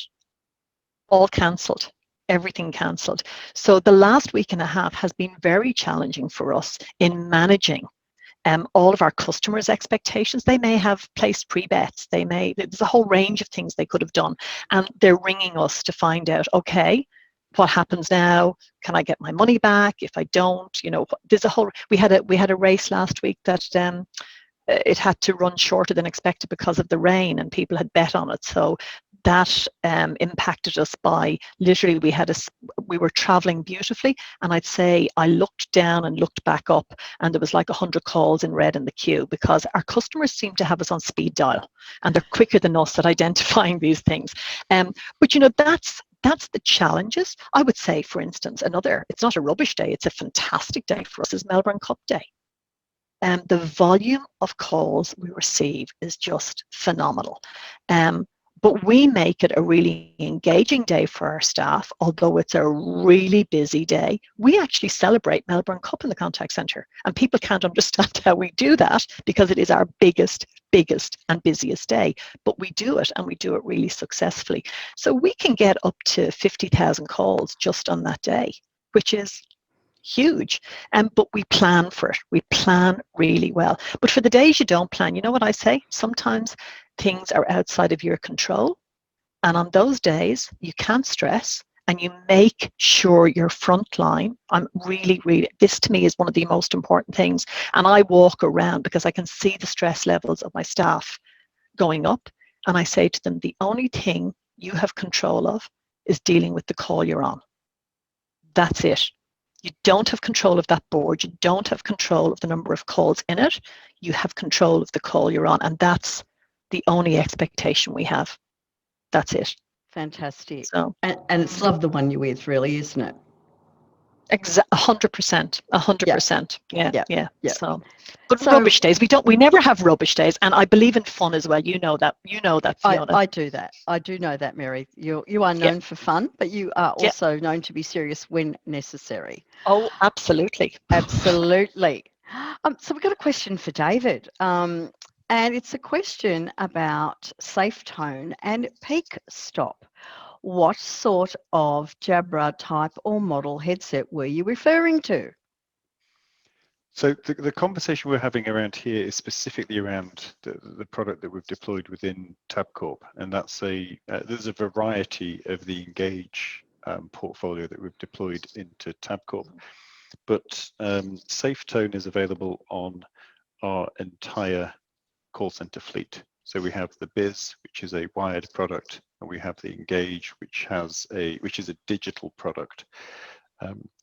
All cancelled. Everything cancelled. So the last week and a half has been very challenging for us in managing all of our customers' expectations. They may have placed pre-bets. There's a whole range of things they could have done. And they're ringing us to find out, okay, what happens now? Can I get my money back? If I don't, there's a whole. We had a race last week that it had to run shorter than expected because of the rain, and people had bet on it. So that impacted us by literally we were traveling beautifully, and I'd say I looked down and looked back up, and there was like 100 calls in red in the queue because our customers seem to have us on speed dial, and they're quicker than us at identifying these things. But that's the challenges. I would say, for instance, it's not a rubbish day, it's a fantastic day for us, is Melbourne Cup Day. The volume of calls we receive is just phenomenal. But we make it a really engaging day for our staff, although it's a really busy day. We actually celebrate Melbourne Cup in the contact centre, and people can't understand how we do that because it is our biggest and busiest day. But we do it, and we do it really successfully. So we can get up to 50,000 calls just on that day, which is huge. But we plan for it. We plan really well. But for the days you don't plan, you know what I say? Sometimes things are outside of your control. And on those days, you can't stress, and you make sure your front line, this to me is one of the most important things. And I walk around because I can see the stress levels of my staff going up. And I say to them, the only thing you have control of is dealing with the call you're on. That's it. You don't have control of that board. You don't have control of the number of calls in it. You have control of the call you're on. And that's the only expectation we have. That's it. Fantastic. So, and it's love the one you're with, really, isn't it? 100%. 100%. Yeah. So, but So, rubbish days, we never have rubbish days, and I believe in fun as well. You know that, Fiona. I do that. I do know that, Mary. You are known for fun, but you are also known to be serious when necessary. Oh, absolutely. Absolutely. So we've got a question for David. And it's a question about safe tone and peak stop. What sort of Jabra type or model headset were you referring to? So the conversation we're having around here is specifically around the product that we've deployed within Tabcorp, and there's a variety of the Engage portfolio that we've deployed into Tabcorp, but Safe Tone is available on our entire call center fleet. So we have the Biz, which is a wired product, and we have the Engage, which is a digital product.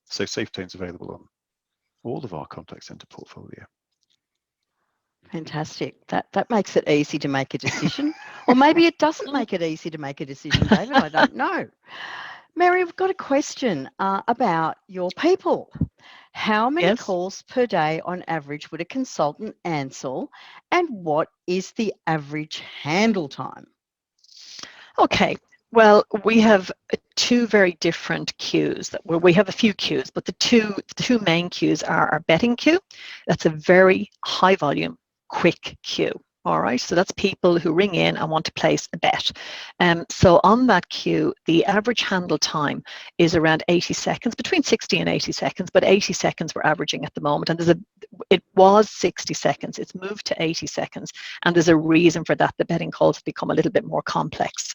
So Safe Tone's available on all of our contact center portfolio. Fantastic. That makes it easy to make a decision. Or maybe it doesn't make it easy to make a decision, David. I don't know. Mary, we've got a question about your people. How many Yes. calls per day on average would a consultant answer, and what is the average handle time? Okay. Well, we have two very different queues. Well, we have a few queues, but the two main queues are our betting queue. That's a very high volume, quick queue. All right, so that's people who ring in and want to place a bet. So on that queue, the average handle time is around 80 seconds, between 60 and 80 seconds, but 80 seconds we're averaging at the moment. And it was 60 seconds, it's moved to 80 seconds. And there's a reason for that. The betting calls have become a little bit more complex.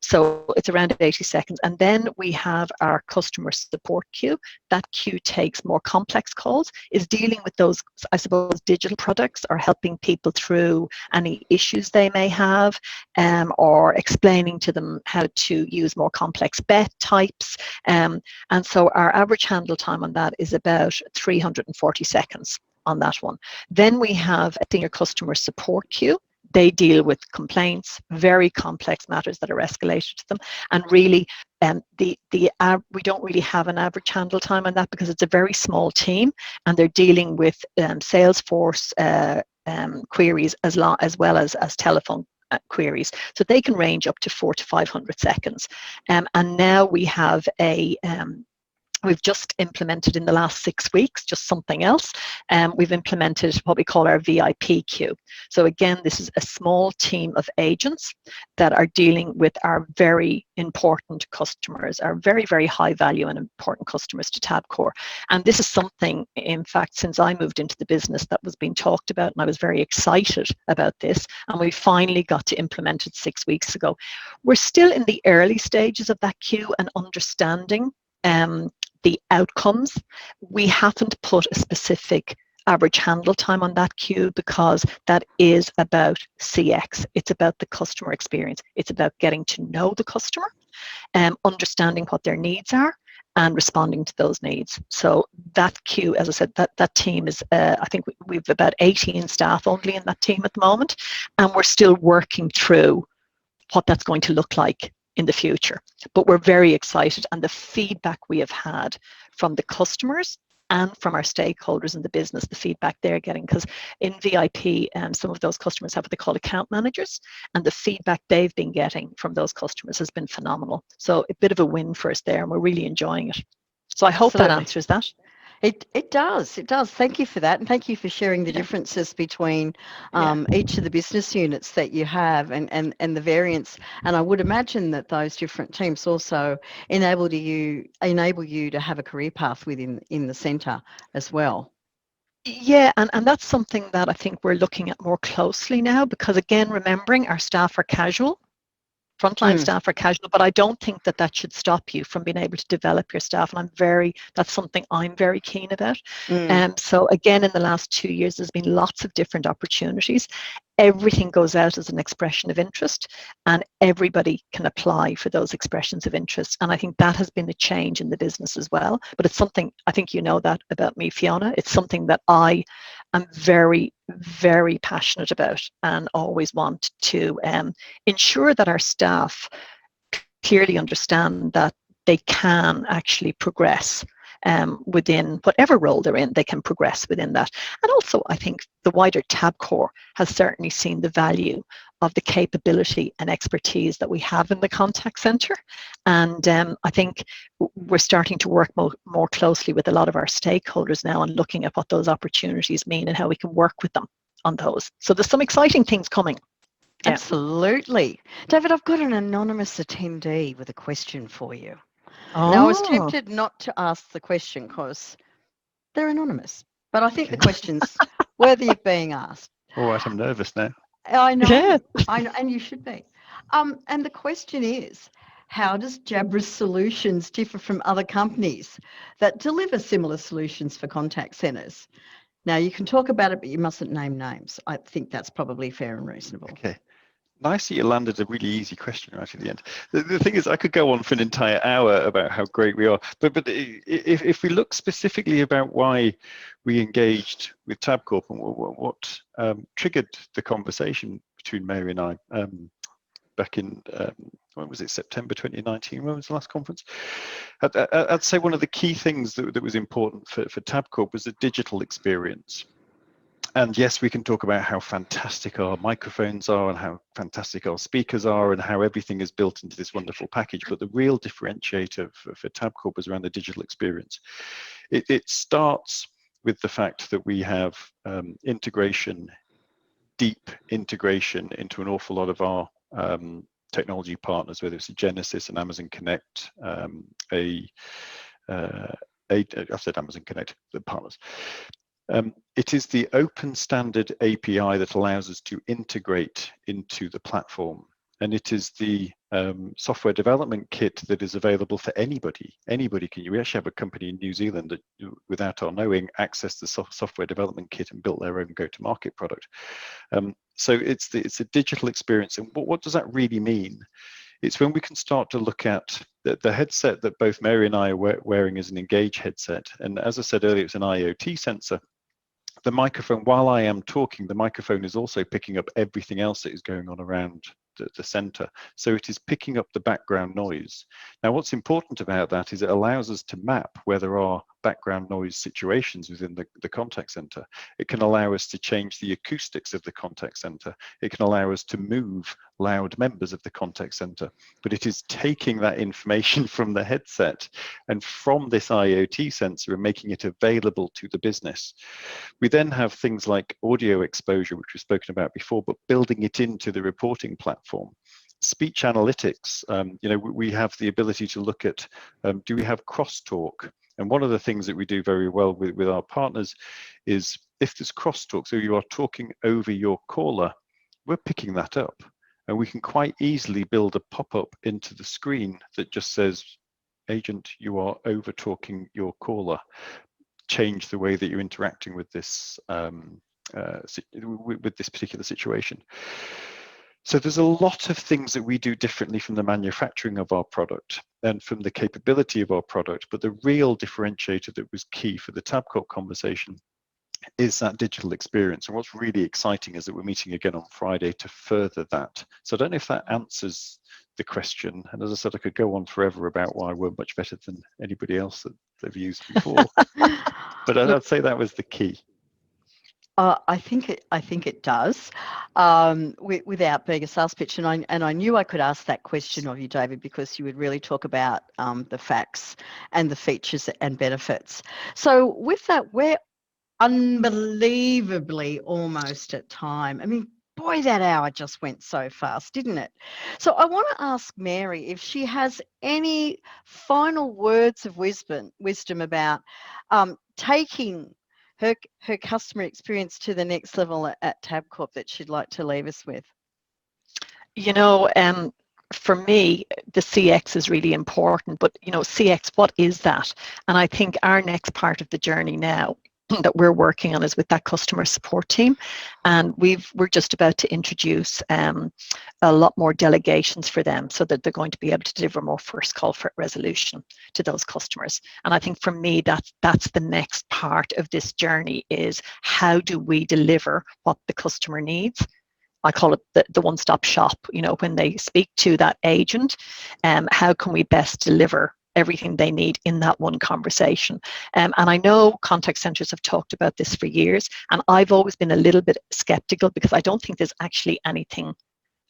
So it's around 80 seconds. And then we have our customer support queue. That queue takes more complex calls, is dealing with those, I suppose, digital products, or helping people through any issues they may have, or explaining to them how to use more complex bet types. And so our average handle time on that is about 340 seconds on that one. Then we have a senior customer support queue. They deal with complaints, very complex matters that are escalated to them. And really, we don't really have an average handle time on that, because it's a very small team, and they're dealing with Salesforce queries as well as telephone queries. So they can range up to 400 to 500 seconds. And now we have we've just implemented in the last 6 weeks, just something else. We've implemented what we call our VIP queue. So again, this is a small team of agents that are dealing with our very important customers, our very, very high value and important customers to Tabcorp. And this is something, in fact, since I moved into the business, that was being talked about, and I was very excited about this. And we finally got to implement it 6 weeks ago. We're still in the early stages of that queue and understanding the outcomes. We haven't put a specific average handle time on that queue, because that is about CX. It's about the customer experience. It's about getting to know the customer, understanding what their needs are, and responding to those needs. So that queue, as I said, that team is, I think we've about 18 staff only in that team at the moment, and we're still working through what that's going to look like in the future. But we're very excited, and the feedback we have had from the customers and from our stakeholders in the business, the feedback they're getting, because in VIP, some of those customers have what they call account managers, and the feedback they've been getting from those customers has been phenomenal. So a bit of a win for us there, and we're really enjoying it. So I hope that answers that. It does. Thank you for that, and thank you for sharing the differences between each of the business units that you have, and the variance. And I would imagine that those different teams also enable you to have a career path within the centre as well. Yeah, and that's something that I think we're looking at more closely now, because again, remembering our staff are casual. Frontline staff are casual, but I don't think that should stop you from being able to develop your staff. And that's something I'm very keen about. So again, in the last 2 years, there's been lots of different opportunities. Everything goes out as an expression of interest, and everybody can apply for those expressions of interest. And I think that has been a change in the business as well. But it's something, I think you know that about me, Fiona, it's something that I am very, very passionate about, and always want to ensure that our staff clearly understand that they can actually progress within whatever role they're in. They can progress within that. And also, I think the wider Tabcorp has certainly seen the value of the capability and expertise that we have in the contact centre. And I think we're starting to work more closely with a lot of our stakeholders now, and looking at what those opportunities mean and how we can work with them on those. So there's some exciting things coming. Yeah. Absolutely. David, I've got an anonymous attendee with a question for you. Now, I was tempted not to ask the question because they're anonymous, but I think the question's worthy of being asked. All right, I'm nervous now. I know, Yeah. I know, and you should be. And the question is, how does Jabra's solutions differ from other companies that deliver similar solutions for contact centres? Now, you can talk about it, but you mustn't name names. I think that's probably fair and reasonable. Okay. Nice that you landed a really easy question right at the end. The thing is, I could go on for an entire hour about how great we are, but if we look specifically about why we engaged with Tabcorp and what triggered the conversation between Mary and I, back in, when was it, September 2019, when was the last conference? I'd say one of the key things that was important for Tabcorp was the digital experience. And yes, we can talk about how fantastic our microphones are and how fantastic our speakers are and how everything is built into this wonderful package. But the real differentiator for Tabcorp is around the digital experience. It starts with the fact that we have integration, deep integration into an awful lot of our technology partners, whether it's a Genesis, an Amazon Connect, I've said Amazon Connect, the partners. It is the open standard API that allows us to integrate into the platform. And it is the software development kit that is available for anybody. Anybody can. We actually have a company in New Zealand that, without our knowing, accessed the software development kit and built their own go-to-market product. So it's a digital experience. And what does that really mean? It's when we can start to look at the headset that both Mary and I are wearing as an Engage headset. And as I said earlier, it's an IoT sensor. The microphone, while I am talking, the microphone is also picking up everything else that is going on around the center. So it is picking up the background noise. Now, what's important about that is it allows us to map where there are background noise situations within the contact center. It can allow us to change the acoustics of the contact center. It can allow us to move loud members of the contact center, but it is taking that information from the headset and from this IoT sensor and making it available to the business. We then have things like audio exposure, which we've spoken about before, but building it into the reporting platform. Speech analytics, we have the ability to look at, do we have crosstalk? And one of the things that we do very well with our partners is if there's crosstalk, so you are talking over your caller, we're picking that up. And we can quite easily build a pop-up into the screen that just says, agent, you are over talking your caller. Change the way that you're interacting with this particular situation. So there's a lot of things that we do differently from the manufacturing of our product and from the capability of our product, but the real differentiator that was key for the Tabcorp conversation is that digital experience. And what's really exciting is that we're meeting again on Friday to further that. So I don't know if that answers the question. And as I said, I could go on forever about why we're much better than anybody else that they've used before. But I'd say that was the key. I think it does, without being a sales pitch, and I knew I could ask that question of you, David, because you would really talk about the facts and the features and benefits. So with that, we're unbelievably almost at time. I mean, boy, that hour just went so fast, didn't it? So I want to ask Mary if she has any final words of wisdom about taking her customer experience to the next level at Tabcorp that she'd like to leave us with. For me, the CX is really important, but CX, what is that? And I think our next part of the journey now that we're working on is with that customer support team, and we're just about to introduce a lot more delegations for them so that they're going to be able to deliver more first call for resolution to those customers. And I think for me that's the next part of this journey, is how do we deliver what the customer needs? I call it the one-stop shop. When they speak to that agent, how can we best deliver everything they need in that one conversation? And I know contact centers have talked about this for years, and I've always been a little bit skeptical because I don't think there's actually anything.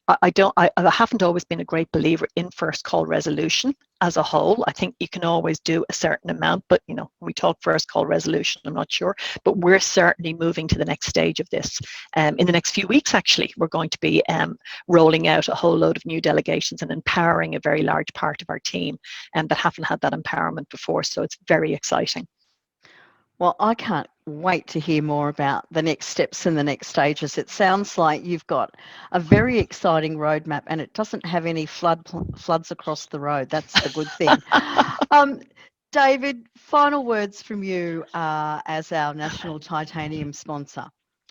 I haven't always been a great believer in first call resolution as a whole. I think you can always do a certain amount, but when we talk first call resolution, I'm not sure. But we're certainly moving to the next stage of this. In the next few weeks, actually, we're going to be rolling out a whole load of new delegations and empowering a very large part of our team that haven't had that empowerment before. So it's very exciting. Well, I can't wait to hear more about the next steps and the next stages. It sounds like you've got a very exciting roadmap, and it doesn't have any floods across the road. That's the good thing. David, final words from you as our national titanium sponsor.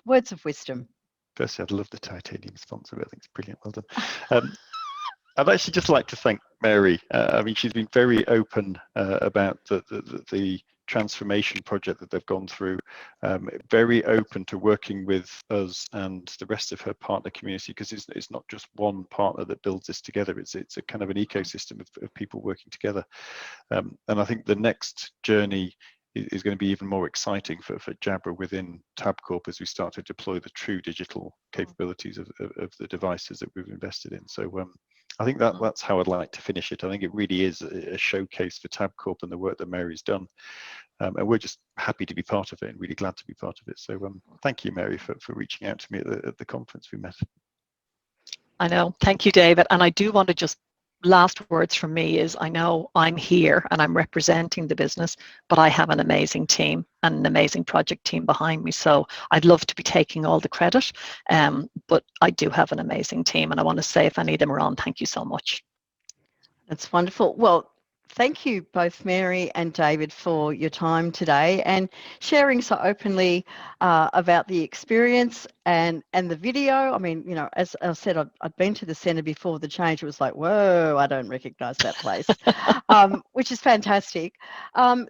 Words of wisdom. Firstly, I'd love the titanium sponsor. I think it's brilliant. Well done. I'd actually just like to thank Mary. She's been very open about the transformation project that they've gone through, very open to working with us and the rest of her partner community, because it's not just one partner that builds this together, it's a kind of an ecosystem of people working together. And I think the next journey is going to be even more exciting for Jabra within Tabcorp as we start to deploy the true digital capabilities of the devices that we've invested in. So I think that's how I'd like to finish it. I think it really is a showcase for Tabcorp and the work that Mary's done. And we're just happy to be part of it and really glad to be part of it. So thank you, Mary, for reaching out to me at the conference we met. I know. Thank you, David. And I do want to just, last words from me is, I know I'm here and I'm representing the business, but I have an amazing team and an amazing project team behind me. So I'd love to be taking all the credit, but I do have an amazing team. And I want to say, if any of them are on, thank you so much. That's wonderful. Well, thank you both, Mary and David, for your time today and sharing so openly about the experience and the video. I mean, you know, as I said, I'd been to the centre before the change. It was like, whoa, I don't recognise that place, which is fantastic.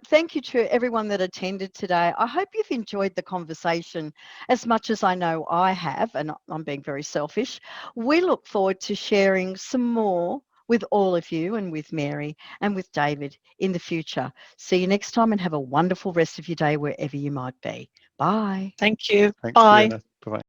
Thank you to everyone that attended today. I hope you've enjoyed the conversation as much as I know I have, and I'm being very selfish. We look forward to sharing some more with all of you and with Mary and with David in the future. See you next time and have a wonderful rest of your day wherever you might be. Bye. Thank you. Thanks, Bye. Fiona. Bye-bye.